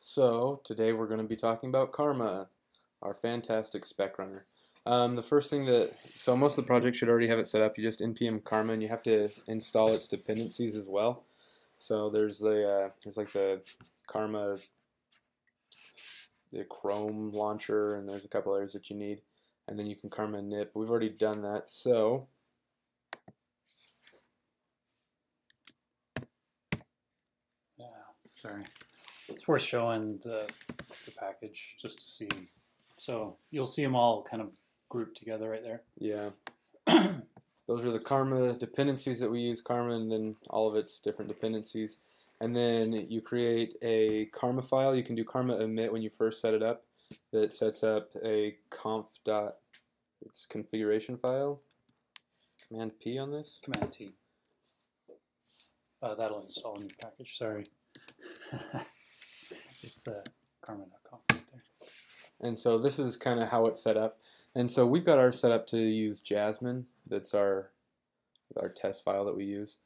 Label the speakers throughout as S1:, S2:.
S1: So today we're going to be talking about Karma, our fantastic spec runner. The first thing so most of the project should already have it set up. You just npm Karma, and you have to install its dependencies as well. So there's like the Karma, the Chrome launcher, and there's a couple others that you need, and then you can Karma init. We've already done that, so
S2: yeah, sorry. It's worth showing the package just to see. So you'll see them all kind of grouped together right there.
S1: yeah. Those are the Karma dependencies that we use, Karma, and then all of its different dependencies. And then you create a Karma file. You can do Karma emit when you first set it up. That sets up a its configuration file. Command P on this.
S2: Command T. That'll install a new package. Sorry. It's karma.com right there.
S1: And so this is kind of how it's set up. And so we've got ours set up to use Jasmine. That's our test file that we use.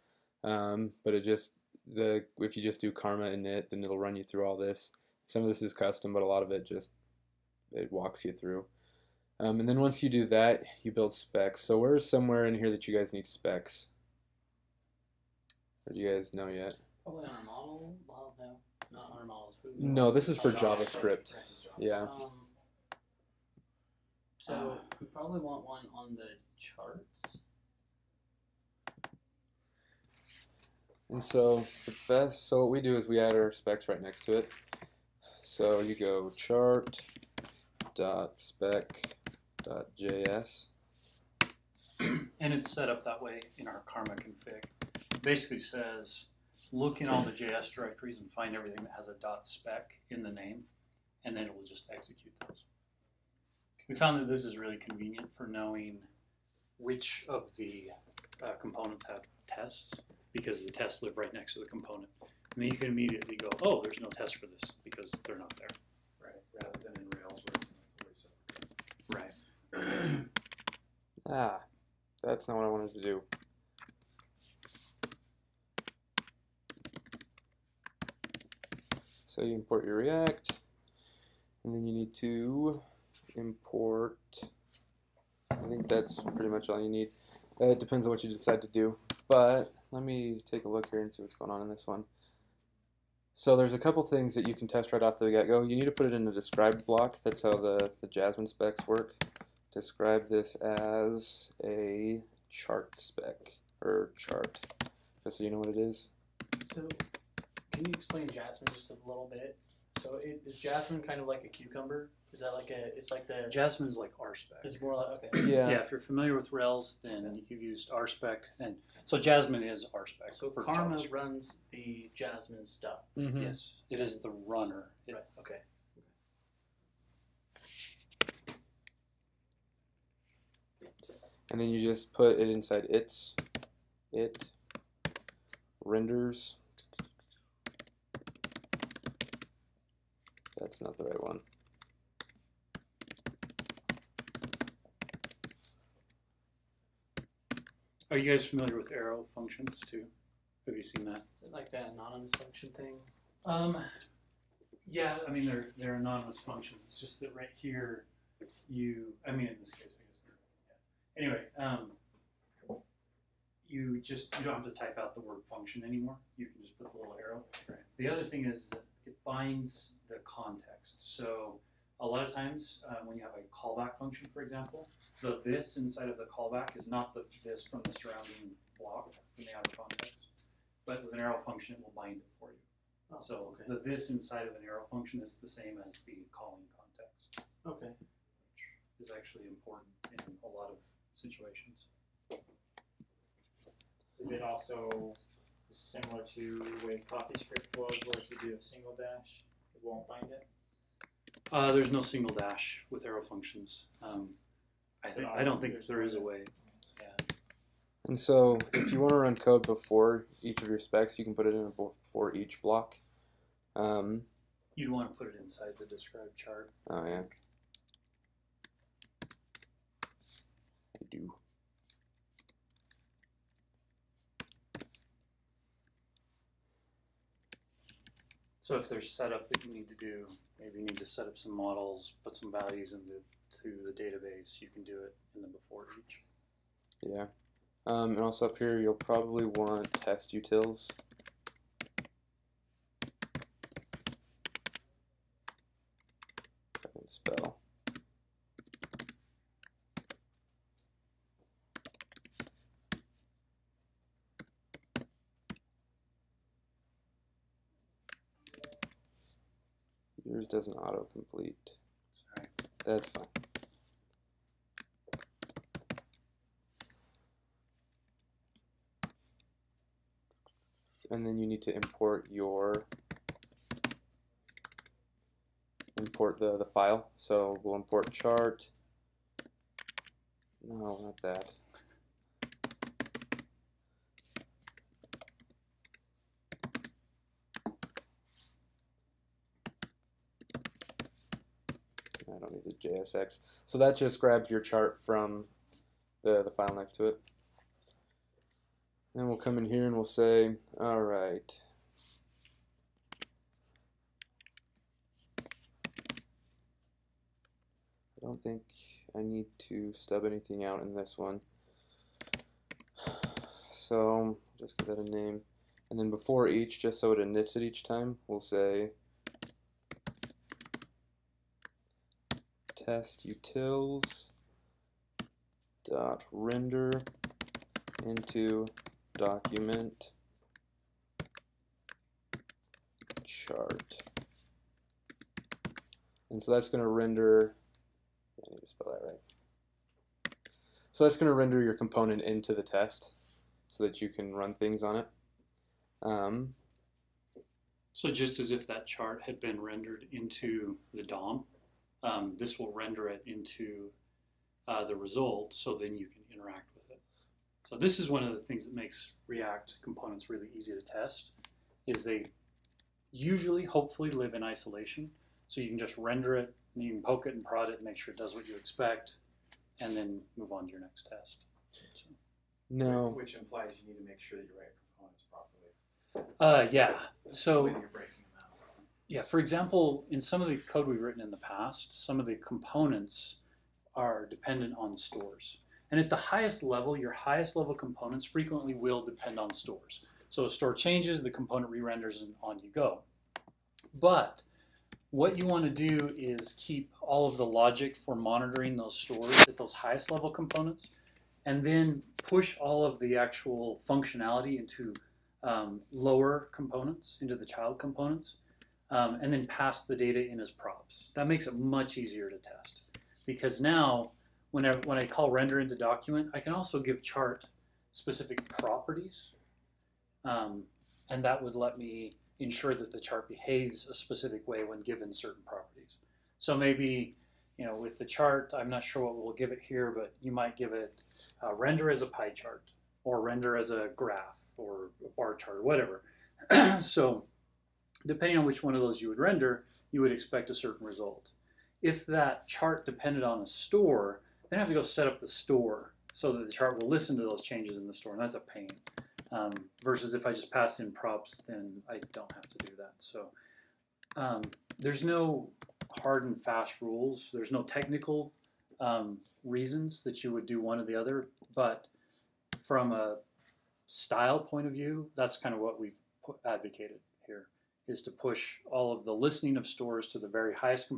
S1: But if you just do Karma init, then it'll run you through all this. Some of this is custom, but a lot of it it walks you through. And then once you do that, you build specs. So where's somewhere in here that you guys need specs? Or do you guys know yet?
S3: Probably on our model. Well, no, not on our models.
S1: No, this is for JavaScript. Yeah.
S3: So we probably want one on the charts.
S1: And so so what we do is we add our specs right next to it. So you go chart.spec.js.
S2: And it's set up that way in our Karma config. It basically says, look in all the JS directories and find everything that has a .spec in the name, and then it will just execute those. We found that this is really convenient for knowing which of the components have tests, because the tests live right next to the component. And then you can immediately go, oh, there's no test for this, because they're not there.
S4: Right, rather than in Rails where it's not always separate.
S1: Ah, that's not what I wanted to do. So you import your React, and then you need to import, I think that's pretty much all you need. It depends on what you decide to do, but let me take a look here and see what's going on in this one. So there's a couple things that you can test right off the get-go. You need to put it in a described block. That's how the Jasmine specs work. Describe this as a chart spec, or chart, just so you know what it is.
S3: So can you explain Jasmine just a little bit? So is Jasmine kind of like a cucumber? Is that like it's like the...
S2: Jasmine's like RSpec.
S3: It's more like, okay.
S1: Yeah.
S2: Yeah, if you're familiar with Rails, then you've used RSpec, and so Jasmine is RSpec.
S3: So
S2: for
S3: Karma
S2: JavaScript.
S3: runs the Jasmine stuff.
S1: Mm-hmm.
S2: Yes, it is the runner.
S3: Right, okay.
S1: And then you just put it inside it renders. That's not the right one.
S2: Are you guys familiar with arrow functions too? Have you seen that?
S3: Is it like that anonymous function thing?
S2: Yeah, I mean they're anonymous functions. It's just that right here, in this case, I guess. Yeah. Anyway, you don't have to type out the word function anymore. You can just put the little arrow. Right. The other thing is that it binds the context. So a lot of times when you have a callback function, for example, the this inside of the callback is not the this from the surrounding block in the outer context. But with an arrow function, it will bind it for you.
S3: Oh,
S2: so
S3: okay.
S2: the this inside of an arrow function is the same as the calling context.
S3: Okay.
S2: Which is actually important in a lot of situations.
S4: Is it also similar to the way CoffeeScript was, where if you do a single dash, it won't bind it?
S2: There's no single dash with arrow functions. I don't think there is a way. Yeah.
S1: And so if you want to run code before each of your specs, you can put it in before each block.
S2: You'd want to put it inside the described chart.
S1: Oh yeah. I do.
S2: So if there's setup that you need to do, maybe you need to set up some models, put some values into the database, you can do it in the before each.
S1: Yeah. And also up here, you'll probably want test utils. I can spell. Yours doesn't autocomplete.
S2: Sorry.
S1: That's fine. And then you need to import the file. So we'll import chart. No, not that. I don't need the JSX. So that just grabs your chart from the file next to it. Then we'll come in here and we'll say, all right. I don't think I need to stub anything out in this one. So just give that a name. And then before each, just so it inits it each time, we'll say test utils dot render into document chart. And so that's going to render, I need to spell that right. So that's going to render your component into the test so that you can run things on it.
S2: So just as if that chart had been rendered into the DOM, this will render it into the result, so then you can interact with it. So this is one of the things that makes React components really easy to test, is they usually, hopefully, live in isolation. So you can just render it, and you can poke it and prod it and make sure it does what you expect, and then move on to your next test. So.
S1: No.
S5: Which implies you need to make sure that you write components properly.
S2: Yeah. So
S5: When you're breaking them out.
S2: yeah, for example, in some of the code we've written in the past, some of the components are dependent on stores. And at the highest level, your highest level components frequently will depend on stores. So a store changes, the component re-renders, and on you go. But what you want to do is keep all of the logic for monitoring those stores at those highest level components, and then push all of the actual functionality into lower components, into the child components, and then pass the data in as props. That makes it much easier to test, because now when I call render into document, I can also give chart specific properties, and that would let me ensure that the chart behaves a specific way when given certain properties. So maybe, you know, with the chart, I'm not sure what we'll give it here, but you might give it render as a pie chart, or render as a graph, or a bar chart, or whatever. So depending on which one of those you would render, you would expect a certain result. If that chart depended on a store, then I have to go set up the store so that the chart will listen to those changes in the store, and that's a pain. Versus if I just pass in props, then I don't have to do that. So there's no hard and fast rules. There's no technical reasons that you would do one or the other, but from a style point of view, that's kind of what we've advocated here, is to push all of the listening of stores to the very highest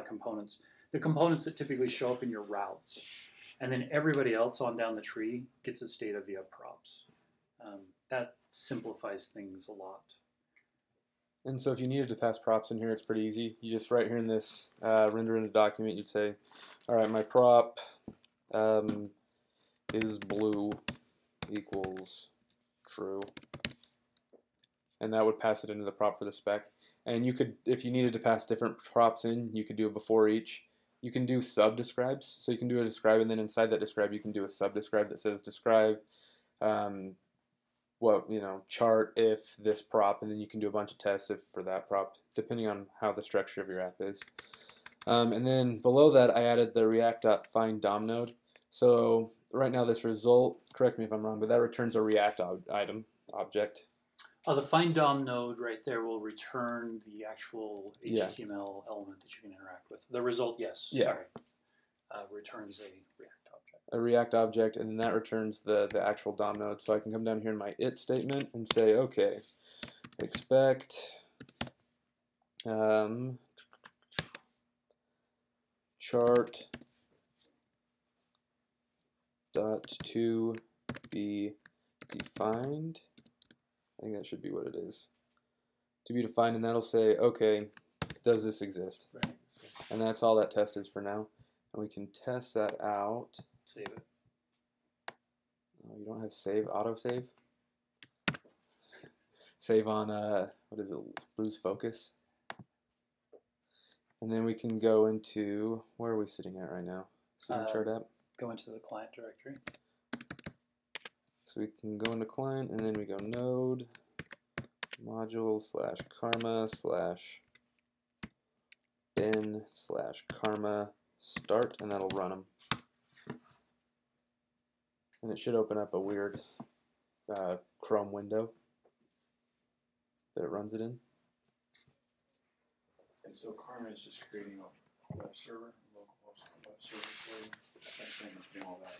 S2: components, the components that typically show up in your routes. And then everybody else on down the tree gets its data via props. That simplifies things a lot.
S1: And so if you needed to pass props in here, it's pretty easy. You just write here in this render in a document, you'd say, all right, my prop is blue equals true. And that would pass it into the prop for the spec. And you could, if you needed to pass different props in, you could do it before each. You can do sub-describes. So you can do a describe, and then inside that describe, you can do a sub-describe that says describe chart if this prop, and then you can do a bunch of tests if for that prop, depending on how the structure of your app is. And then below that, I added the React.find DOM node. So right now this result, correct me if I'm wrong, but that returns a React item object.
S2: The find DOM node right there will return the actual
S1: Yeah.
S2: HTML element that you can interact with. The result, yes.
S1: Yeah.
S2: Sorry. Returns a React object.
S1: A React object, and then that returns the actual DOM node. So I can come down here in my it statement and say, okay, expect chart dot to be defined. I think that should be what it is. To be defined, and that'll say, okay, does this exist?
S2: Right.
S1: And that's all that test is for now. And we can test that out.
S2: Save it.
S1: Oh, you don't have save, autosave? Save on, what is it, lose focus? And then we can go into, where are we sitting at right now? Sitting chart app?
S2: Go into the client directory.
S1: So we can go into client, and then we go node, module slash karma slash bin slash karma start, and that'll run them. And it should open up a weird Chrome window that it runs it in.
S5: And so Karma is just creating a web server, a local web server for you. Same thing as doing all that,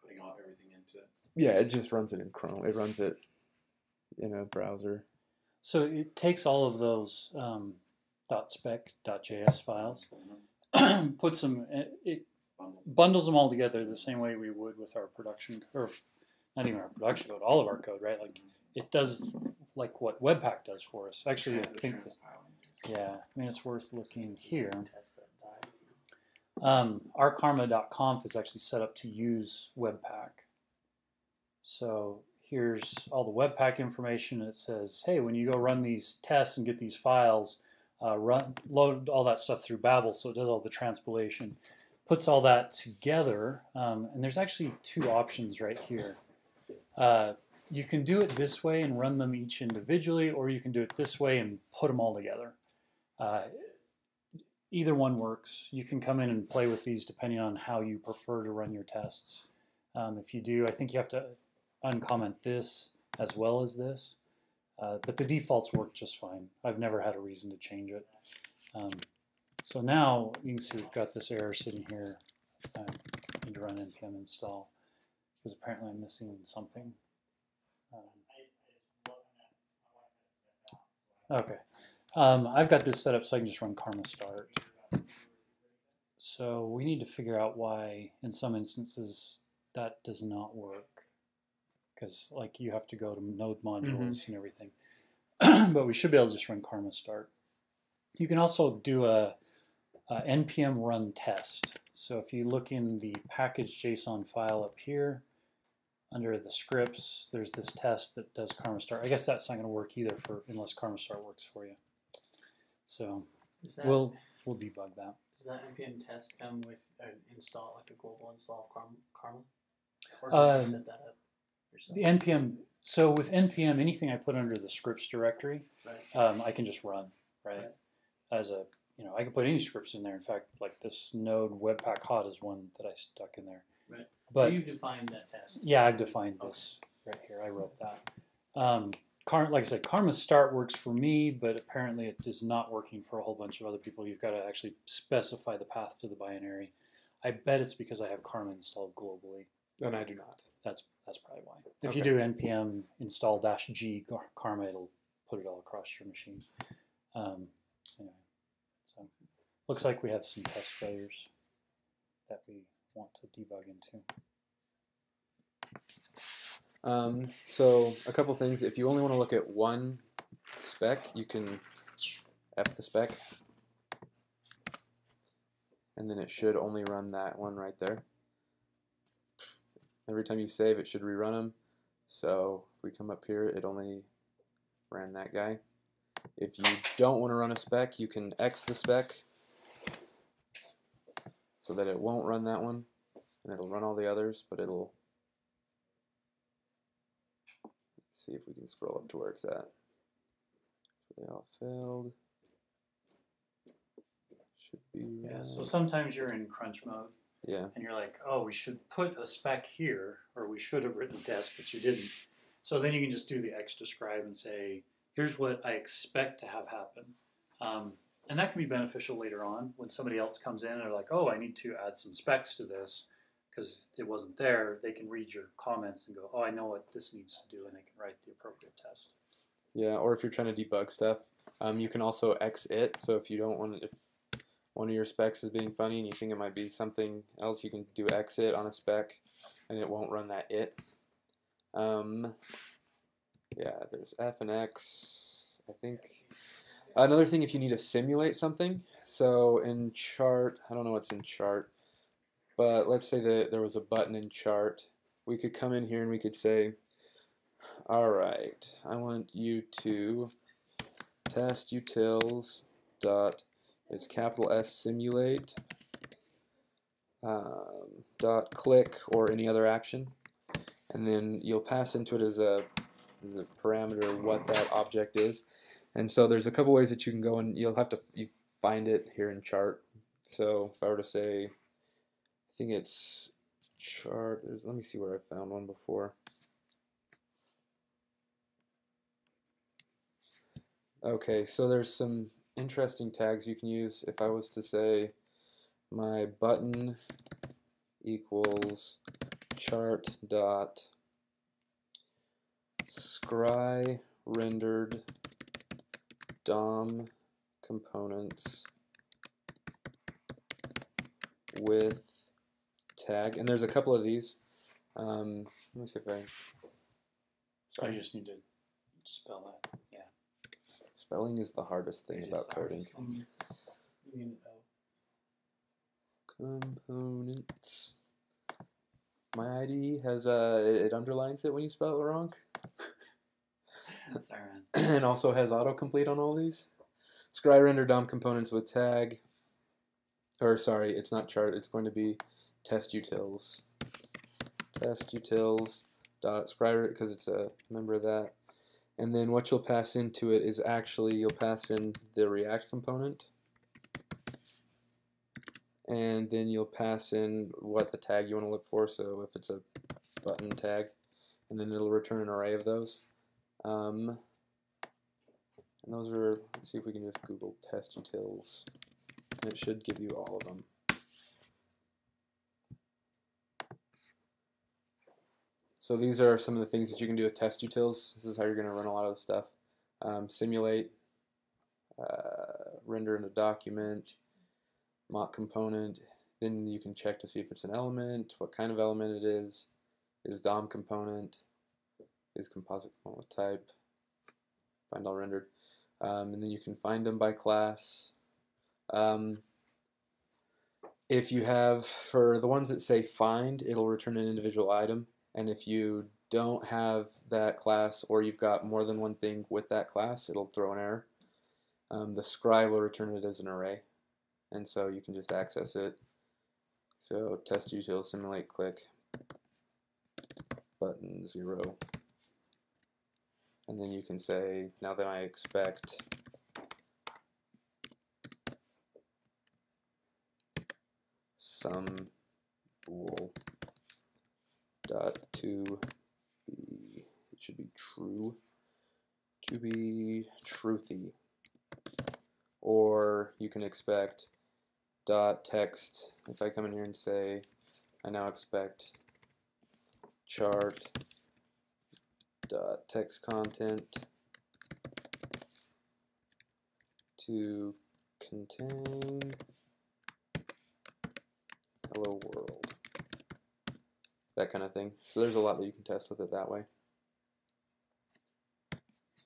S5: putting all everything into it.
S1: Yeah, it just runs it in Chrome. It runs it in a browser.
S2: So it takes all of those .spec.js files, puts them, it bundles them all together the same way we would with our production, or not even our production code, all of our code, right? Like it does like what Webpack does for us. Actually, I think that, yeah, I mean, it's worth looking here. Our karma.conf is actually set up to use Webpack. So here's all the Webpack information. It says, hey, when you go run these tests and get these files, load all that stuff through Babel, so it does all the transpilation, puts all that together, and there's actually two options right here. You can do it this way and run them each individually, or you can do it this way and put them all together. Either one works. You can come in and play with these depending on how you prefer to run your tests. If you do, I think you have to uncomment this as well as this. But the defaults work just fine. I've never had a reason to change it. So now you can see we've got this error sitting here. I need to run npm install because apparently I'm missing something. Okay. I've got this set up so I can just run karma start. So we need to figure out why in some instances that does not work. Because like you have to go to node modules and everything. But we should be able to just run karma start. You can also do a npm run test. So if you look in the package.json file up here, under the scripts, there's this test that does karma start. I guess that's not going to work either unless karma start works for you. So we'll debug that.
S3: Does that npm test come with an install, like a global install of karma? Or does you set that up yourself?
S2: The npm. So with npm, anything I put under the scripts directory,
S3: Right.
S2: I can just run, right? As a, I can put any scripts in there. In fact, like this node webpack hot is one that I stuck in there.
S3: Right.
S2: But
S3: so you defined that test.
S2: Yeah, I've defined this right here. I wrote that. Like I said, karma start works for me, but apparently it is not working for a whole bunch of other people. You've got to actually specify the path to the binary. I bet it's because I have karma installed globally.
S1: And I do not.
S2: That's probably why. If you do npm install -g karma, it'll put it all across your machine. Anyway, so looks like we have some test failures that we want to debug into.
S1: So a couple things. If you only want to look at one spec, you can F the spec, and then it should only run that one right there. Every time you save, it should rerun them. So if we come up here, it only ran that guy. If you don't want to run a spec, you can X the spec so that it won't run that one, and it'll run all the others, but it'll, let's see if we can scroll up to where it's at. They all failed. Should be.
S2: Yeah, so sometimes you're in crunch mode.
S1: Yeah.
S2: And you're like, oh, we should put a spec here, or we should have written a test, but you didn't. So then you can just do the X describe and say, here's what I expect to have happen. And that can be beneficial later on when somebody else comes in and they're like, oh, I need to add some specs to this because it wasn't there. They can read your comments and go, oh, I know what this needs to do, and they can write the appropriate test.
S1: Yeah, or if you're trying to debug stuff, you can also X it. So if you don't want, if one of your specs is being funny and you think it might be something else, you can do X it on a spec, and it won't run that it. Yeah, there's F and X. I think another thing, if you need to simulate something. So in chart, I don't know what's in chart, but let's say that there was a button in chart. We could come in here and we could say, all right, I want you to test utils dot, it's capital S simulate dot click or any other action, and then you'll pass into it as a parameter what that object is. And so there's a couple ways that you can go, and you'll have to find it here in chart. So if I were to say, I think it's chart, let me see where I found one before. Okay, so there's some interesting tags you can use. If I was to say my button equals chart dot scry rendered DOM components with tag, and there's a couple of these. Let me see if I.
S2: So you just need to spell that. Yeah.
S1: Spelling is the hardest thing about coding. Components. My ID has it underlines it when you spell it wrong.
S2: That's alright.
S1: And also has autocomplete on all these. Scry render DOM components with tag. Or sorry, it's not chart. It's going to be test utils. Test utils dot scry, because it's a member of that. And then what you'll pass into it is actually you'll pass in the React component. And then you'll pass in what the tag you want to look for. So if it's a button tag, and then it'll return an array of those. And those are, let's see if we can just Google test utils. And it should give you all of them. So these are some of the things that you can do with test utils. This is how you're going to run a lot of the stuff. Simulate, render in a document, mock component. Then you can check to see if it's an element, what kind of element it is DOM component, is composite component with type, find all rendered. And then you can find them by class. If you have, for the ones that say find, it'll return an individual item. And if you don't have that class, or you've got more than one thing with that class, it'll throw an error. The scry will return it as an array. And so you can just access it. So test utils simulate click button 0. And then you can say, now that I expect some bool dot to be, it should be true, to be truthy. Or you can expect dot text, if I come in here and say I now expect chart dot text content to contain hello world, that kind of thing. So there's a lot that you can test with it that way.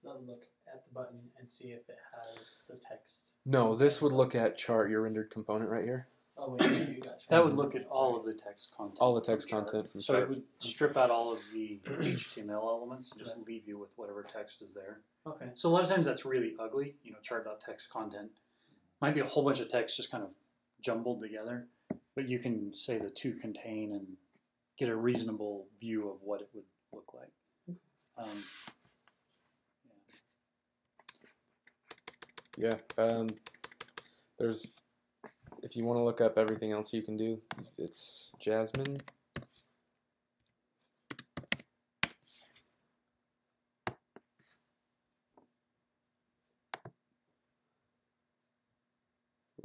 S3: So look at the button and see if it has the text.
S1: No, this would look at chart, your rendered component right here.
S3: Oh wait, you got chart.
S2: That would look at all of the text content.
S1: All the text
S2: from chart.
S1: content from
S2: So
S1: chart.
S2: it would strip out all of the HTML elements and just leave you with whatever text is there.
S3: Okay.
S2: So a lot of times that's really ugly. You know, chart.text content might be a whole bunch of text just kind of jumbled together, but you can say the to contain and get a reasonable view of what it would look like.
S1: There's, if you want to look up everything else you can do, it's Jasmine.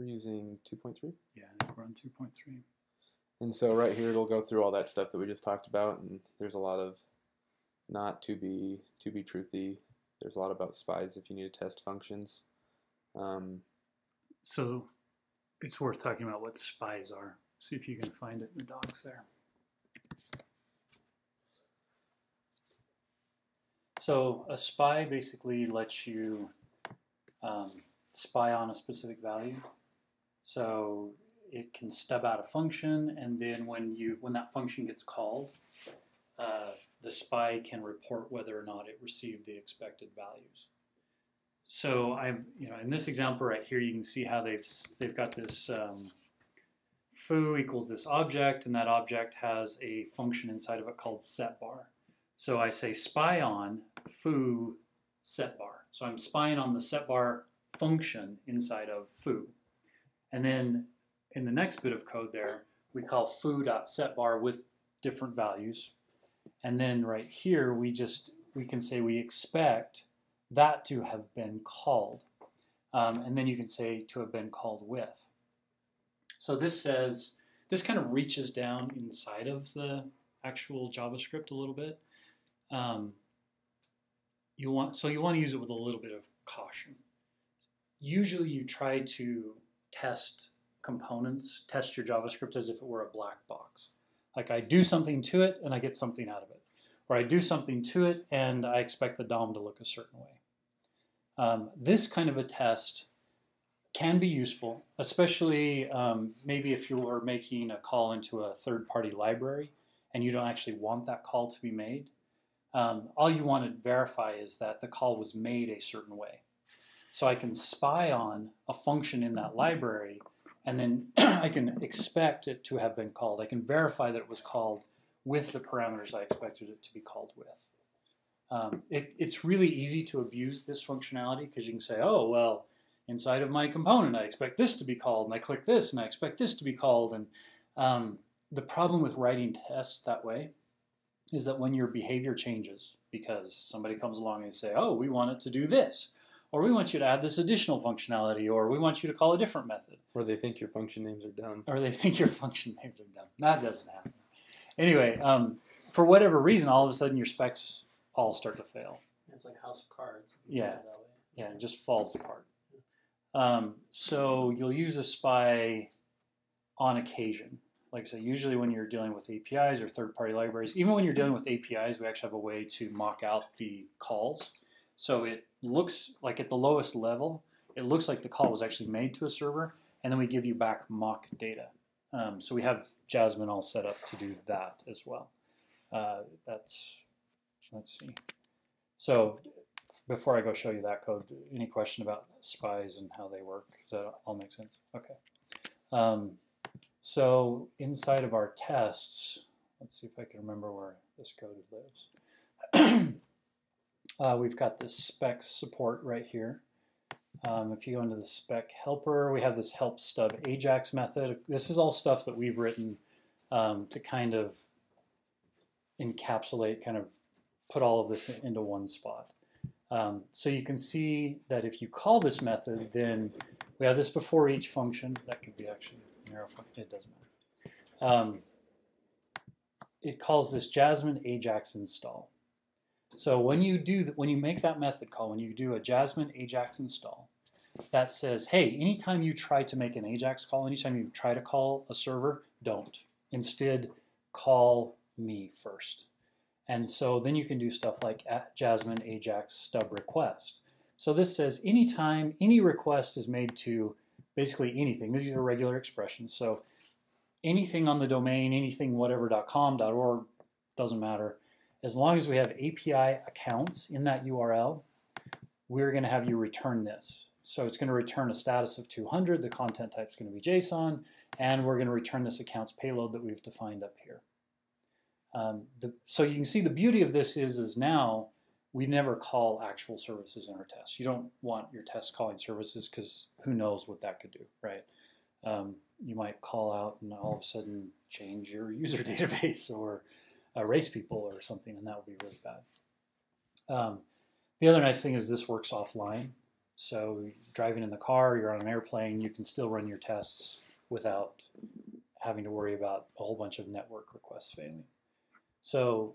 S1: We're using 2.3.
S2: Yeah, I think we're on 2.3.
S1: And so right here, it'll go through all that stuff that we just talked about, and there's a lot of not to be truthy. There's a lot about spies if you need to test functions.
S2: So it's worth talking about what spies are. See if you can find it in the docs there. So a spy basically lets you spy on a specific value. So it can stub out a function, and then when that function gets called, the spy can report whether or not it received the expected values. So in this example right here, you can see how they've got this foo equals this object, and that object has a function inside of it called setBar. So I say spy on foo setBar. So I'm spying on the setBar function inside of foo. And then in the next bit of code there, we call foo.setBar with different values. And then right here, we can say we expect that to have been called. And then you can say to have been called with. So this kind of reaches down inside of the actual JavaScript a little bit. You want to use it with a little bit of caution. Usually you try to test components, test your JavaScript as if it were a black box. Like I do something to it and I get something out of it. Or I do something to it and I expect the DOM to look a certain way. This kind of a test can be useful, especially maybe if you were making a call into a third-party library and you don't actually want that call to be made. All you want to verify is that the call was made a certain way. So I can spy on a function in that library, and then I can expect it to have been called. I can verify that it was called with the parameters I expected it to be called with. It's really easy to abuse this functionality because you can say, oh, well, inside of my component, I expect this to be called, and I click this, and I expect this to be called. And the problem with writing tests that way is that when your behavior changes because somebody comes along and say, oh, we want it to do this, or we want you to add this additional functionality, or we want you to call a different method.
S1: Or they think your function names are dumb.
S2: Or they think your function names are dumb. That doesn't happen. Anyway, for whatever reason, all of a sudden your specs all start to fail.
S3: It's like House of Cards.
S2: Yeah, yeah, it just falls apart. So you'll use a spy on occasion. Like I said, usually when you're dealing with APIs or third-party libraries, even when you're dealing with APIs, we actually have a way to mock out the calls. So it looks like at the lowest level, it looks like the call was actually made to a server, and then we give you back mock data. So we have Jasmine all set up to do that as well. Let's see. So before I go show you that code, any question about spies and how they work? Does that all make sense? Okay. So inside of our tests, let's see if I can remember where this code lives. We've got this spec support right here. If you go into the spec helper, we have this help stub Ajax method. This is all stuff that we've written to kind of encapsulate, kind of put all of this into one spot. So you can see that if you call this method, then we have this before each function. That could be actually narrow function. It doesn't matter. It calls this Jasmine Ajax install. So when you make that method call, when you do a Jasmine Ajax install, that says, hey, anytime you try to make an Ajax call, anytime you try to call a server, don't. Instead, call me first. And so then you can do stuff like Jasmine Ajax stub request. So this says anytime any request is made to basically anything, these are regular expressions. So anything on the domain, anything whatever.com, .org, doesn't matter. As long as we have API accounts in that URL, we're going to have you return this. So it's going to return a status of 200, the content type is going to be JSON, and we're going to return this account's payload that we've defined up here. So you can see the beauty of this is now we never call actual services in our tests. You don't want your test calling services because who knows what that could do, right? You might call out and all of a sudden change your user database or erase people or something, and that would be really bad. The other nice thing is this works offline. So driving in the car, you're on an airplane, you can still run your tests without having to worry about a whole bunch of network requests failing. So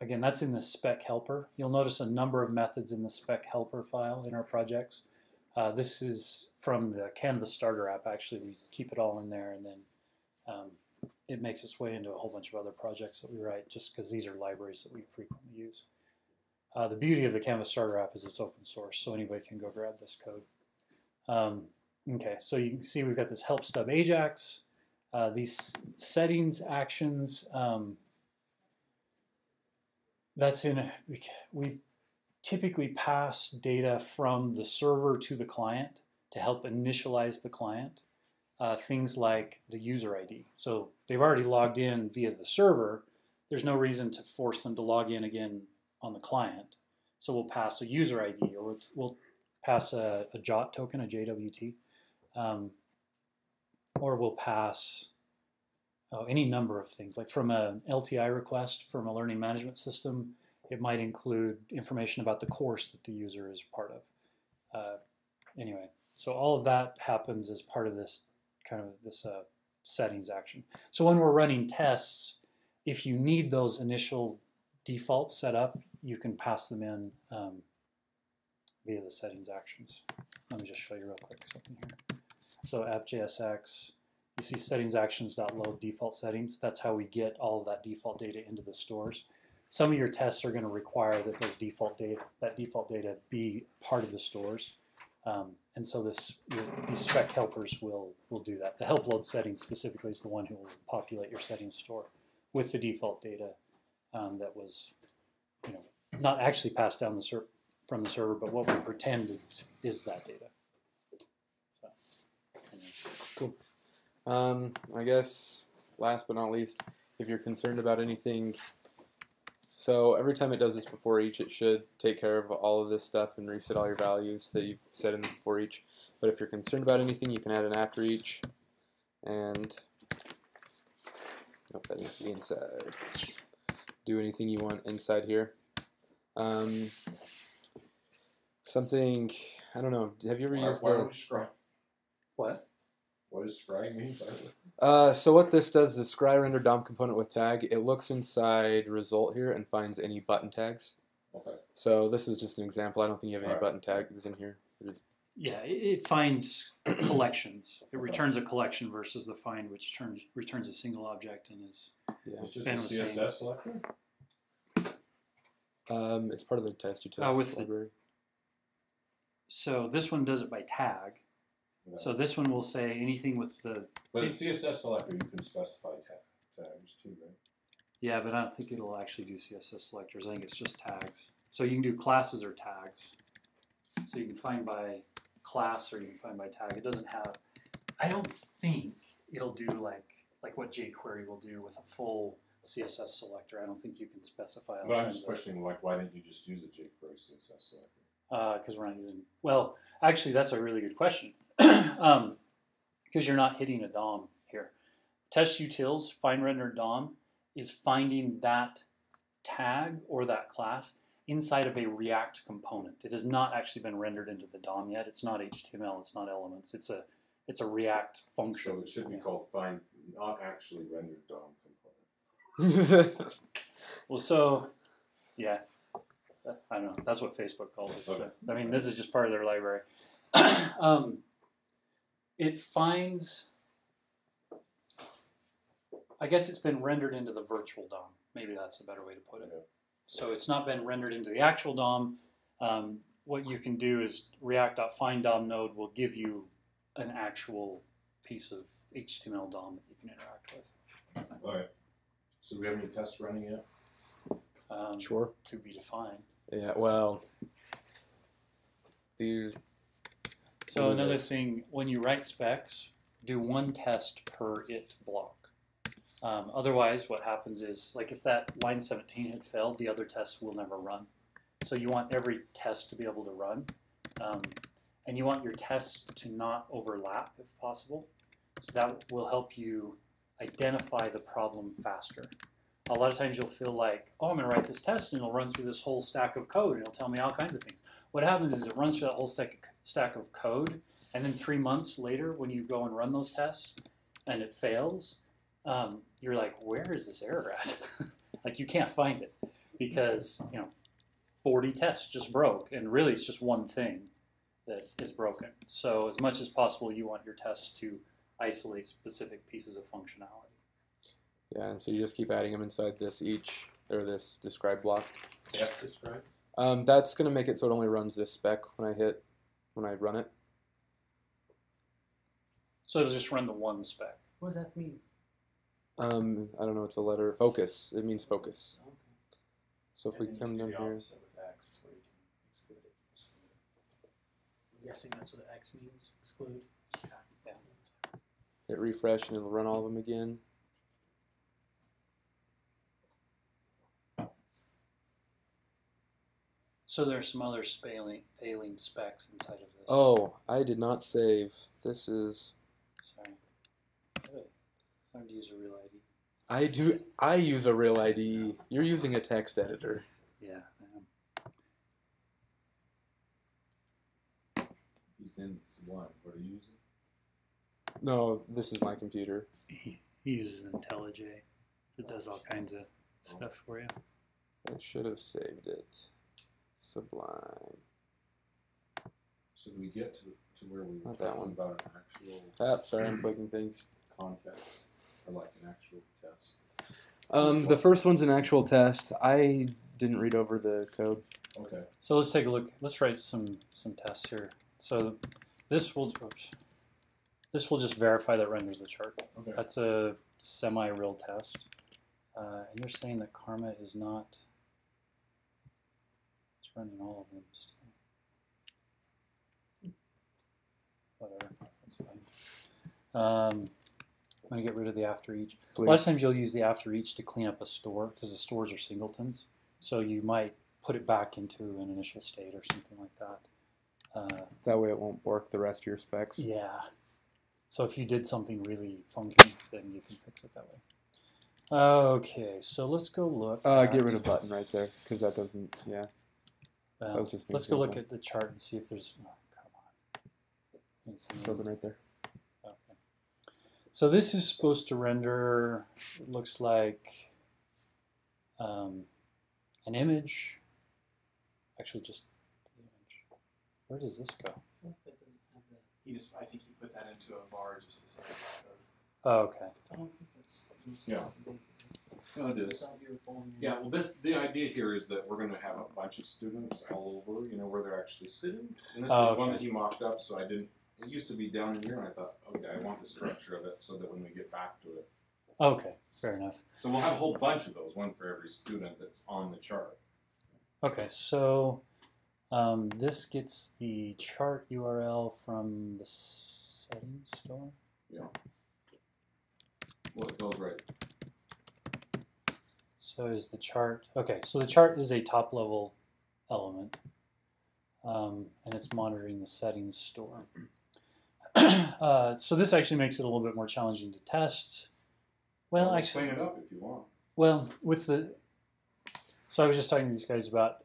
S2: again, that's in the spec helper. You'll notice a number of methods in the spec helper file in our projects. This is from the Canvas starter app. Actually, we keep it all in there, and then it makes its way into a whole bunch of other projects that we write just because these are libraries that we frequently use. The beauty of the Canvas starter app is it's open source, so anybody can go grab this code. Okay, so you can see we've got this help stub Ajax. These settings actions, we typically pass data from the server to the client to help initialize the client. Things like the user ID. So they've already logged in via the server. There's no reason to force them to log in again on the client. So we'll pass a user ID, or we'll pass a JWT token, a JWT, or we'll pass any number of things. Like from an LTI request from a learning management system, it might include information about the course that the user is part of. Anyway, so all of that happens as part of this settings action. So when we're running tests, if you need those initial defaults set up, you can pass them in via the settings actions. Let me just show you real quick something here. So app.jsx, you see settings actions.load default settings. That's how we get all of that default data into the stores. Some of your tests are going to require that that default data be part of the stores. And so these spec helpers will do that. The help load setting specifically is the one who will populate your settings store with the default data that was, not actually passed down from the server, but what we pretend is that data. So,
S1: cool. I guess last but not least, if you're concerned about anything, so every time it does this before each, it should take care of all of this stuff and reset all your values that you've set in before each. But if you're concerned about anything, you can add an after each, and that needs to be inside. Do anything you want inside here. Something, I don't know, have you ever used
S6: why don't we scry?
S2: What?
S6: What does scry mean?
S1: So what this does is scry render DOM component with tag. It looks inside result here and finds any button tags.
S6: Okay.
S1: So this is just an example. I don't think you have any button tags in here.
S2: Yeah, it finds collections. It returns a collection versus the find, which returns a single object and is.
S1: Yeah.
S6: It's just a CSS selector.
S1: It's part of the test utils library.
S2: So this one does it by tag.
S6: No.
S2: So this one will say anything with the.
S6: But it's CSS selector, you can specify tags too, right?
S2: Yeah, but I don't think it'll actually do CSS selectors. I think it's just tags. So you can do classes or tags. So you can find by class or you can find by tag. It doesn't have. I don't think it'll do like what jQuery will do with a full CSS selector. I don't think you can specify.
S6: But I'm just questioning, why didn't you just use a jQuery CSS selector?
S2: Because we're not using. Well, actually, that's a really good question. Because you're not hitting a DOM here. Test utils, find render DOM, is finding that tag or that class inside of a React component. It has not actually been rendered into the DOM yet. It's not HTML. It's not elements. It's a React function.
S6: So it should be called find not actually rendered DOM component.
S2: Well, so yeah, I don't know. That's what Facebook calls it.
S6: Okay.
S2: So, I mean, this is just part of their library. It finds, I guess it's been rendered into the virtual DOM. Maybe that's a better way to put it.
S6: Okay.
S2: So it's not been rendered into the actual DOM. What you can do is React.find DOM node will give you an actual piece of HTML DOM that you can interact with.
S6: All right. So do we have any tests running yet?
S1: Sure.
S2: To be defined.
S1: Yeah, well,
S2: So another thing, when you write specs, do one test per it block. Otherwise, what happens is, like if that line 17 had failed, the other tests will never run. So you want every test to be able to run. And you want your tests to not overlap if possible. So that will help you identify the problem faster. A lot of times you'll feel like, oh, I'm going to write this test and it'll run through this whole stack of code and it'll tell me all kinds of things. what happens is it runs through that whole stack of code, and then 3 months later, when you go and run those tests, and it fails, you're like, where is this error at? Like you can't find it because 40 tests just broke, and really it's just one thing that is broken. So as much as possible, you want your tests to isolate specific pieces of functionality.
S1: Yeah, and so you just keep adding them inside this this describe block.
S5: F describe?
S1: That's going to make it so it only runs this spec when I run it.
S2: So it'll just run the one spec.
S3: What does that mean?
S1: I don't know, it's a letter. Focus. It means focus.
S3: Okay.
S1: So if we come down here.
S5: Opposite with X, where you can exclude it.
S3: I'm guessing that's what X means. Exclude.
S2: Yeah.
S1: Hit refresh and it'll run all of them again.
S2: So there's some other failing specs inside of this.
S1: Oh, I did not save. This is.
S2: Sorry. I learned to use a real ID.
S1: I use a real ID. You're using a text editor.
S2: Yeah, I am.
S6: He's in one. What are you using?
S1: No, this is my computer.
S2: He uses IntelliJ. It does all kinds of stuff for you.
S1: I should have saved it. Sublime.
S6: So do we get to where we were
S1: Not that
S6: talking
S1: one.
S6: about an actual
S1: Sorry, I'm clicking things.
S6: context or like an actual test?
S1: The first one's an actual test. I didn't read over the code.
S6: Okay.
S2: So let's take a look. Let's write some tests here. So this will just verify that it renders the chart.
S6: Okay.
S2: That's a semi-real test. And you're saying that Karma is not. It's running all of them still. Whatever. That's fine. I'm going to get rid of the after each. A lot of times you'll use the after each to clean up a store because the stores are singletons. So you might put it back into an initial state or something like that.
S1: That way it won't bork the rest of your specs.
S2: Yeah. So if you did something really funky, then you can fix it that way. Okay, so let's go look.
S1: Get rid of button right there because that doesn't. Yeah. That was just an
S2: let's go look
S1: example.
S2: at the chart and see if there's. Oh, come on.
S1: It's open right there.
S2: Okay. So this is supposed to render. It looks like an image. Actually, just the image. Where does this go?
S5: I think he put that into a var just to say that.
S2: Oh, okay.
S3: I don't think that's.
S6: Yeah. No, it is. Yeah, well, the idea here is that we're going to have a bunch of students all over, where they're actually sitting. And this was one that he mocked up, so I didn't. It used to be down in here, and I thought, okay, I want the structure of it so that when we get back to it.
S2: Okay, fair enough.
S6: So we'll have a whole bunch of those, one for every student that's on the chart.
S2: Okay, so this gets the chart URL from the settings store.
S6: Yeah. Well, it goes right.
S2: So is the chart, okay, so the chart is a top level element, and it's monitoring the settings store. So this actually makes it a little bit more challenging to test. Well,
S6: I'll
S2: actually,
S6: explain it up if you want.
S2: well, so I was just talking to these guys about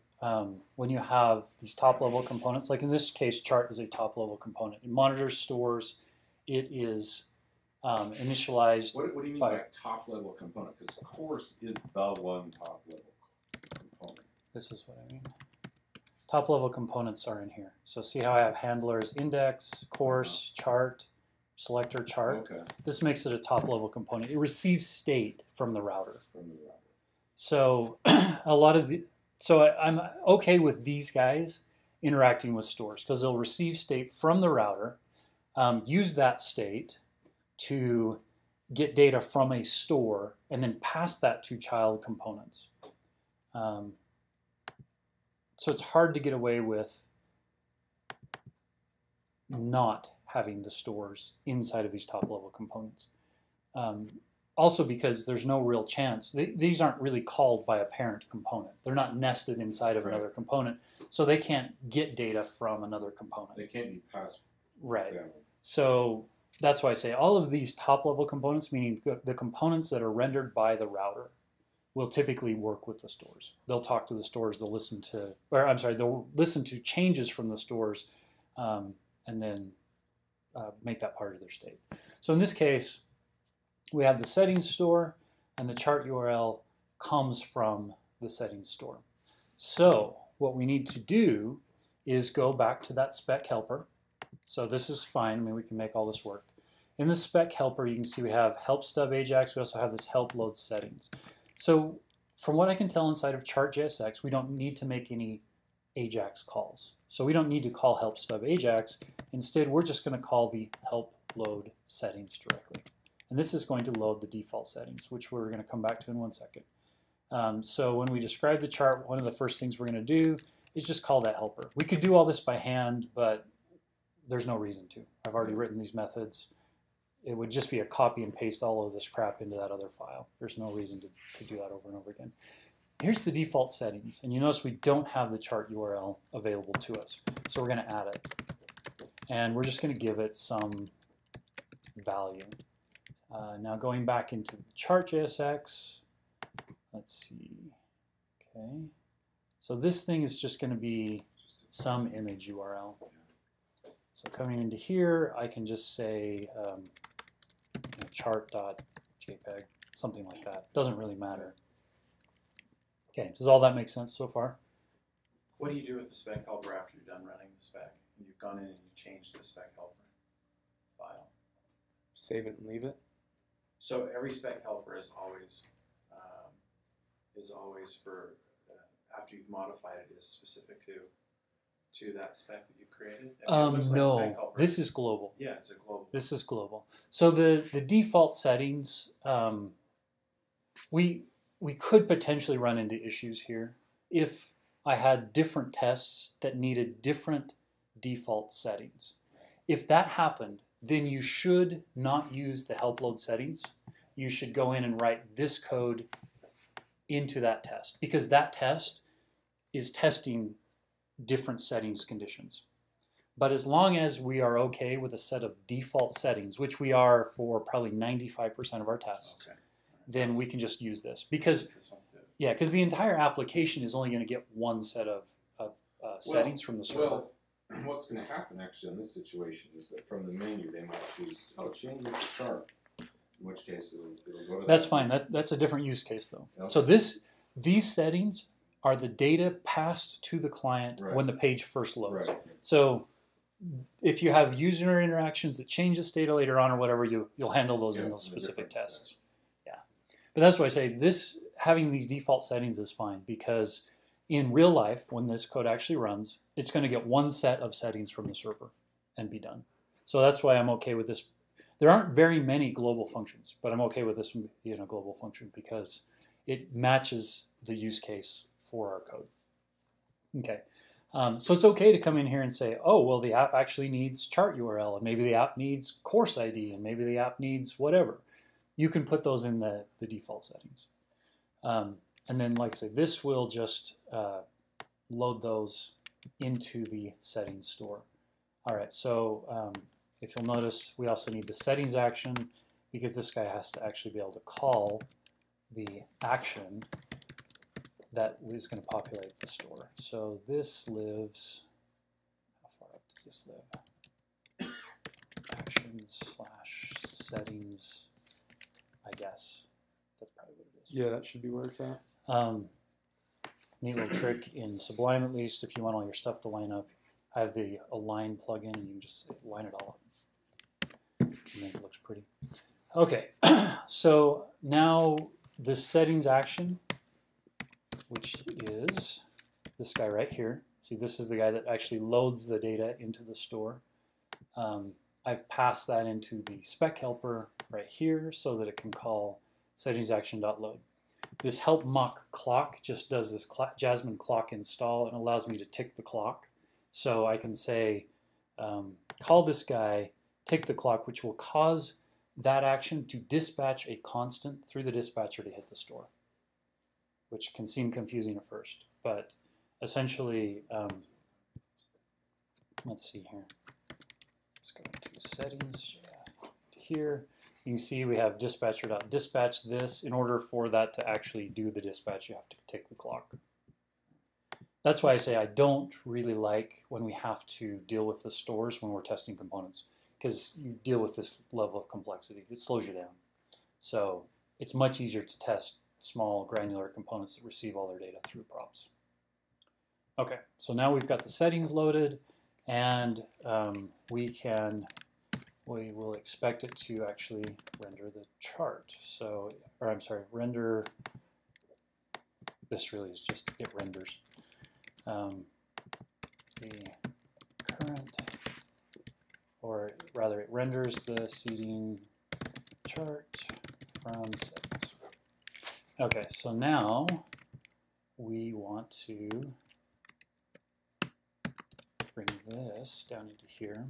S2: when you have these top level components, like in this case, chart is a top level component. It monitors stores, it is initialized.
S6: What do you mean by top level component? Because course is the one top level component.
S2: This is what I mean. Top level components are in here. So see how I have handlers, index, course, chart, selector, chart.
S6: Okay.
S2: This makes it a top level component. It receives state from the router.
S6: From the router.
S2: So I'm okay with these guys interacting with stores because they'll receive state from the router, use that state to get data from a store, and then pass that to child components. So it's hard to get away with not having the stores inside of these top-level components. Also because there's no real chance. These aren't really called by a parent component. They're not nested inside of another component, so they can't get data from another component.
S6: They can't be passed
S2: Right.
S6: down.
S2: So that's why I say all of these top-level components, meaning the components that are rendered by the router, will typically work with the stores. They'll talk to the stores, they'll listen to, or I'm sorry, they'll listen to changes from the stores and then make that part of their state. So in this case, we have the settings store and the chart URL comes from the settings store. So what we need to do is go back to that spec helper. So this is fine, I mean we can make all this work. In the spec helper you can see we have help stub Ajax, we also have this help load settings. So from what I can tell inside of chart.jsx, we don't need to make any Ajax calls. So we don't need to call help stub Ajax. Instead, we're just going to call the help load settings directly. And this is going to load the default settings, which we're going to come back to in 1 second. So when we describe the chart, one of the first things we're going to do is just call that helper. We could do all this by hand, but there's no reason to. I've already written these methods. It would just be a copy and paste all of this crap into that other file. There's no reason to do that over and over again. Here's the default settings, and you notice we don't have the chart URL available to us. So we're going to add it. And we're just going to give it some value. Now going back into the chart.jsx, let's see. Okay. So this thing is just going to be some image URL. So coming into here, I can just say chart.jpg, something like that. Doesn't really matter. Okay, does all that make sense so far?
S5: What do you do with the spec helper after you're done running the spec? And you've gone in and you changed the spec helper file.
S1: Save it and leave it.
S5: So every spec helper is always for after you've modified it is specific to that spec that you created.
S2: No, this is global.
S5: Yeah, it's a global.
S2: This is global. So the default settings, we could potentially run into issues here if I had different tests that needed different default settings. If that happened, then you should not use the help load settings. You should go in and write this code into that test, because that test is testing different settings conditions. But as long as we are okay with a set of default settings, which we are for probably 95% of our tests,
S5: Okay.
S2: then we can just use this. Because yeah, because the entire application is only going to get one set of settings from the server.
S6: Well, what's going to happen actually in this situation is that from the menu they might choose, change it to chart. In which case it'll go to
S2: That's fine. That's a different use case though.
S6: Okay.
S2: So these settings are the data passed to the client when the page first loads.
S6: Right.
S2: So if you have user interactions that change this data later on or whatever, you'll handle those in those specific tests. Yeah. But that's why I say having these default settings is fine, because in real life, when this code actually runs, it's going to get one set of settings from the server and be done. So that's why I'm okay with this. There aren't very many global functions, but I'm okay with this being a global function because it matches the use case for our code. Okay, so it's okay to come in here and say, oh, well, the app actually needs chart URL, and maybe the app needs course ID, and maybe the app needs whatever. You can put those in the default settings. And then, like I said, this will just load those into the settings store. All right, so if you'll notice, we also need the settings action, because this guy has to actually be able to call the action that is going to populate the store. So this lives, how far up does this live? Actions/settings, I guess. That's probably what it is.
S1: Yeah, that should be where it's at.
S2: Neat little trick in Sublime, at least, if you want all your stuff to line up. I have the align plugin, and you can just line it all up. And then it looks pretty. Okay, so now the settings action, which is this guy right here. See, this is the guy that actually loads the data into the store. I've passed that into the spec helper right here so that it can call settings action.load. This help mock clock just does this Jasmine clock install and allows me to tick the clock. So I can say, call this guy, tick the clock, which will cause that action to dispatch a constant through the dispatcher to hit the store, which can seem confusing at first. But essentially, let's see here. Let's go into settings here. you can see we have dispatcher.dispatch this. In order for that to actually do the dispatch, you have to tick the clock. That's why I say I don't really like when we have to deal with the stores when we're testing components, because you deal with this level of complexity. It slows you down. So it's much easier to test small granular components that receive all their data through props. Okay, so now we've got the settings loaded, and we will expect it to actually render the chart. So, or I'm sorry, render, this really is just, it renders. The current, or rather it renders the seating chart from settings. Okay, so now we want to bring this down into here.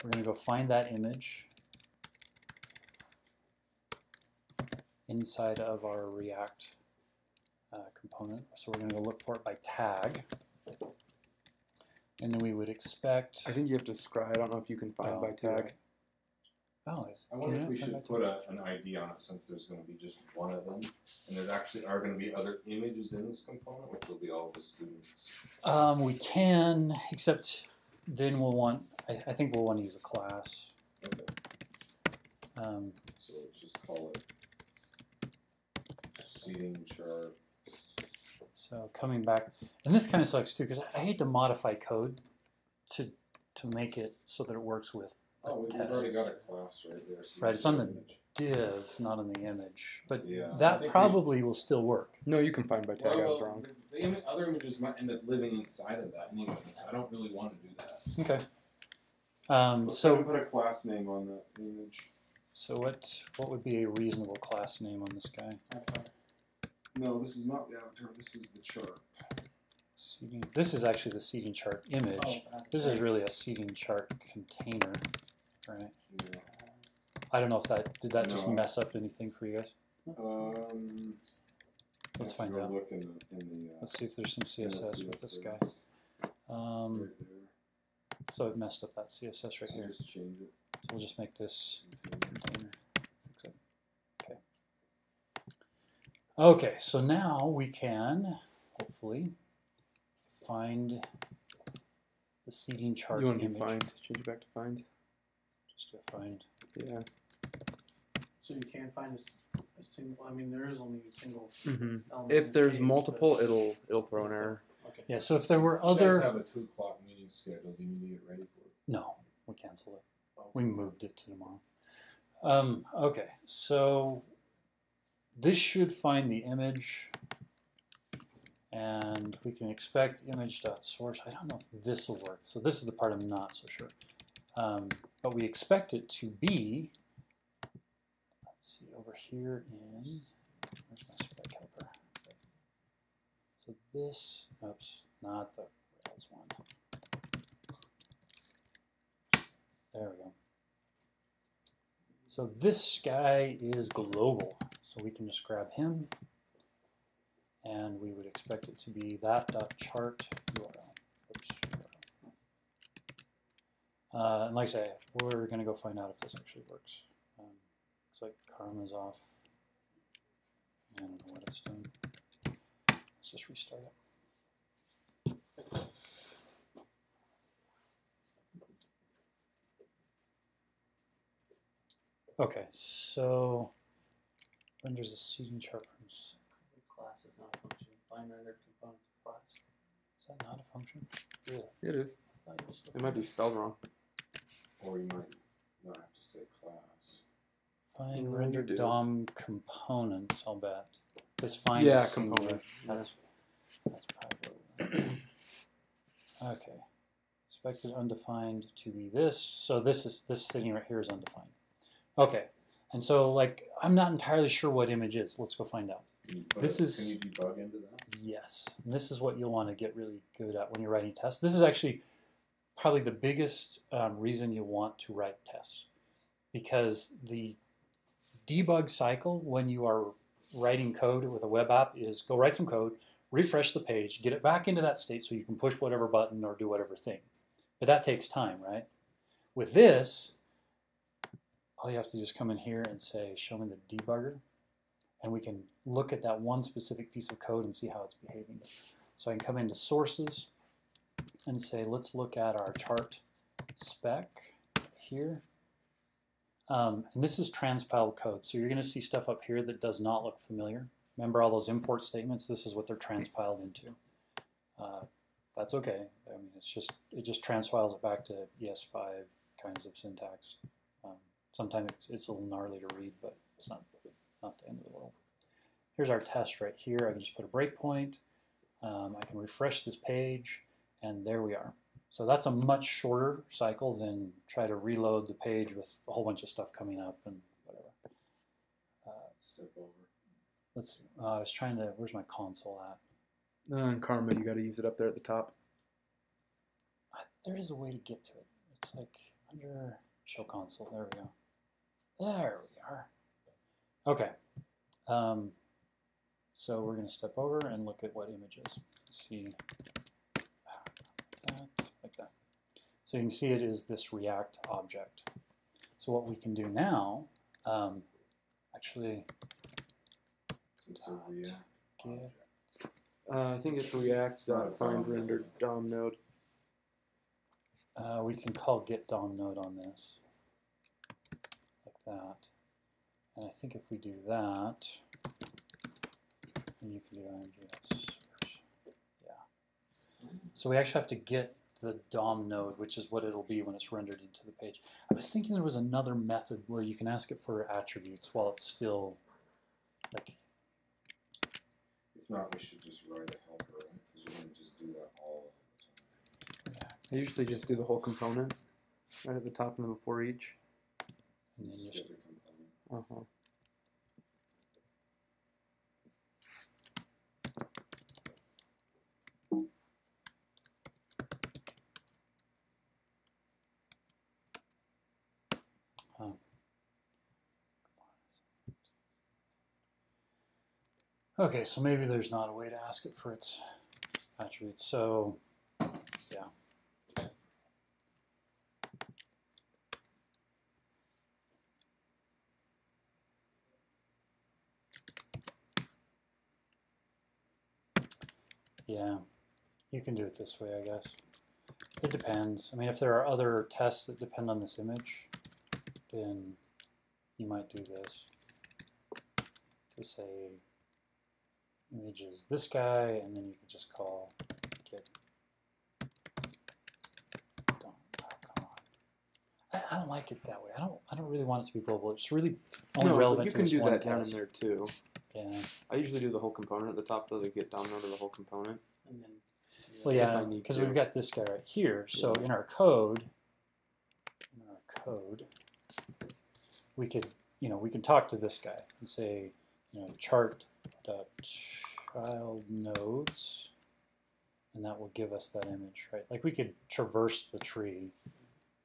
S2: We're going to go find that image inside of our React component. So we're going to go look for it by tag. And then we would expect...
S1: I think you have to scry. I don't know if you can find by tag.
S2: Right. Oh,
S6: I wonder if we should put an ID on it, since there's going to be just one of them, and there actually are going to be other images in this component, which will be all the students.
S2: We can, except then we'll want, I think we'll want to use a class.
S6: Okay. So let's just call it seating chart.
S2: So coming back, and this kind of sucks too, because I hate to modify code to make it so that it works with a
S6: Oh, we've
S2: test.
S6: already got a class right there. So
S2: Right, it's on the
S6: image.
S2: div, not on the image. But
S6: Yeah, I
S2: that
S6: think
S2: probably will still work.
S1: No, you can find by tag. I was wrong.
S6: The other images might end up living inside of that anyway, so I don't really want to do that.
S2: Okay.
S6: Let's
S2: So
S6: put a class name on that image.
S2: so what would be a reasonable class name on this guy?
S6: No, this is not the avatar. This is the chart.
S2: Seating. This is actually the seating chart image. This is really a seating chart container, right?
S6: Yeah.
S2: I don't know if did that just
S6: No.
S2: mess up anything for you guys? Let's
S6: I have to
S2: find
S6: go
S2: out.
S6: Look in the
S2: Let's see if there's some
S6: in the
S2: CSS with this guy.
S6: right there.
S2: So it messed up that CSS right
S6: So
S2: here.
S6: just change it.
S2: So we'll just make this container. Fix it. Okay. Okay, so now we can hopefully find the seating chart
S1: You want to
S2: image.
S1: do find? Change it back to find.
S2: Just do find.
S1: Yeah.
S3: So you can't find a single. I mean, there is only a single.
S1: Mm-hmm.
S3: element
S1: If
S3: in
S1: there's
S3: space,
S1: multiple,
S3: but-
S1: it'll throw an error.
S3: Okay.
S2: Yeah, so if there were
S6: You guys
S2: other...
S6: have a 2 o'clock meeting scheduled. Do you need to get ready for it?
S2: No, we canceled it.
S3: Oh.
S2: We moved it to tomorrow. Okay, so this should find the image, and we can expect image.source. I don't know if this will work. So this is the part I'm not so sure. But we expect it to be, let's see, over here in, where's my spec helper? So this, oops, not the Rails one. There we go. So this guy is global. So we can just grab him, and we would expect it to be that.chart URL. Oops, URL. And like I say, we're going to go find out if this actually works. Looks like Karma's off. I don't know what it's doing. Let's just restart it. Okay, so renders a seating chart from.
S3: Class is not a function. Find rendered components class.
S2: Is that not a function?
S3: Really?
S1: It is.
S3: I thought you just
S1: It might be spelled wrong.
S6: Or you might not have to say class.
S2: Find
S1: No,
S2: render
S1: you do.
S2: DOM component, I'll bet. Because find
S1: Yeah,
S2: is singular.
S1: component.
S2: That's probably okay. Expected undefined to be this. So this sitting right here is undefined. Okay. And so like I'm not entirely sure what image is. Let's go find out.
S6: Can you
S2: This is-
S6: Can you debug into that?
S2: Yes. And this is what you'll want to get really good at when you're writing tests. This is actually probably the biggest reason you want to write tests. Because the debug cycle when you are writing code with a web app is go write some code, refresh the page, get it back into that state so you can push whatever button or do whatever thing. But that takes time, right? With this, all you have to do is come in here and say, show me the debugger, and we can look at that one specific piece of code and see how it's behaving. So I can come into sources and say, let's look at our chart spec here. And this is transpiled code. So you're going to see stuff up here that does not look familiar. Remember all those import statements? This is what they're transpiled into. That's okay. I mean, it just transpiles it back to ES5 kinds of syntax. Sometimes it's a little gnarly to read, but it's not the end of the world. Here's our test right here. I can just put a breakpoint. I can refresh this page, and there we are. So that's a much shorter cycle than try to reload the page with a whole bunch of stuff coming up and whatever.
S6: Step over.
S2: Let's see. I was trying to, where's my console at?
S1: In Karma, you got to use it up there at the top.
S2: There is a way to get to it. It's like under show console. There we go. There we are. Okay. So we're going to step over and look at what images. See that, like that. So you can see it is this React object. So what we can do now, actually,
S6: It's a React
S2: get,
S1: I think it's React.findRendered DOM node.
S2: we can call get DOM node on this, like that. And I think if we do that, then you can do IMGS. Yeah. So we actually have to get the DOM node, which is what it'll be when it's rendered into the page. I was thinking there was another method where you can ask it for attributes while it's still like.
S6: If not, we should just write a helper, because you're going to just do that all the time.
S1: I usually just do the whole component right at the top and then before each.
S2: And then
S6: Just
S2: just,
S6: get the component.
S2: okay, so maybe there's not a way to ask it for its attributes. So, yeah. Yeah, you can do it this way, I guess. It depends. I mean, if there are other tests that depend on this image, then you might do this. To say image is this guy, and then you can just call get. Oh, come on. I don't like it that way. I don't really want it to be global. It's really only relevant
S1: you
S2: to
S1: can
S2: this
S1: do
S2: one
S1: that down in
S2: test.
S1: there too.
S2: Yeah.
S1: I usually do the whole component at the top, though. They get DOM node of the whole component.
S3: And then
S2: Well,
S1: If
S2: yeah,
S1: I need
S2: because
S1: to.
S2: we've got this guy right here. So in our code, we could, we can talk to this guy and say, chart.child nodes, and that will give us that image, right? Like we could traverse the tree,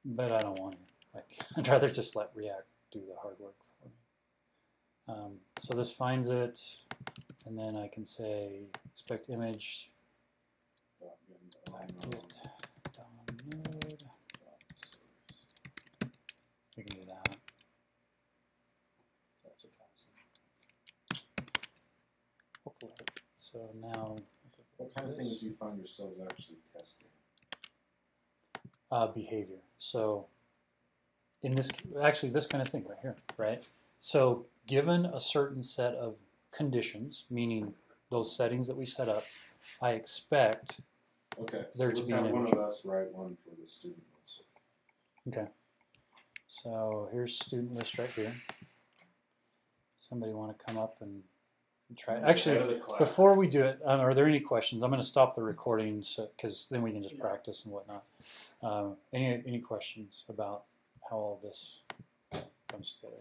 S2: but I don't want to. Like I'd rather just let React do the hard work for me. So this finds it, and then I can say expect image. Get DOM node. We can do that.
S4: That's a pass.
S2: Hopefully. So now.
S6: What kind of things do you find yourselves actually testing?
S2: Behavior. So in this, actually this kind of thing right here, right? So given a certain set of conditions, meaning those settings that we set up, I expect
S6: Okay, so
S2: there to
S6: let's
S2: be an
S6: have one
S2: image.
S6: of us write one for the student list.
S2: Okay. So here's student list right here. Somebody want to come up and try it?
S6: Head of
S2: Actually,
S6: the class.
S2: before we do it, are there any questions? I'm going to stop the recording because then we can just practice and whatnot. Any questions about how all this comes together?